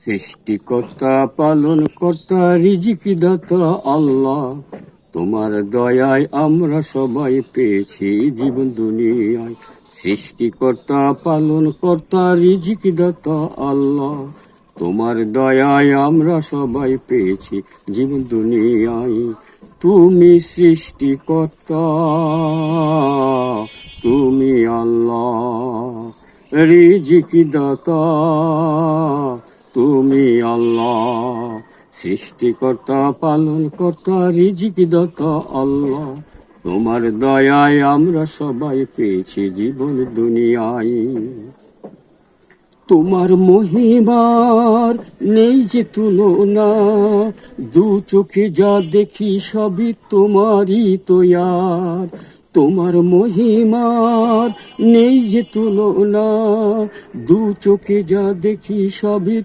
সৃষ্টিকর্তা পালন কর্তা রিজিক দাতা আল্লাহ, তোমার দয়ায় আমরা সবাই পেয়েছি জীবন দুনিয়ায়। সৃষ্টিকর্তা পালন কর্তা রিজিক দাতা আল্লাহ, তোমার দয়ায় আমরা সবাই পেয়েছি জীবন দুনিয়ায়। তুমি সৃষ্টিকর্তা, তুমি আল্লাহ, রিজিক দাতা তুমি আল্লাহ। সৃষ্টিকর্তা পালন কর্তা রিজিক দাতা আল্লাহ, তোমার দয়ায় আমরা সবাই পেয়েছি জীবন দুনিয়ায়। তোমার মহিমার নেই যে তুলনা, দু চোখে যা দেখি সবই তোমারই তৈয়ার। তোমার মহিমার নেই যে তুলনা, দু চোখে যা দেখি সবই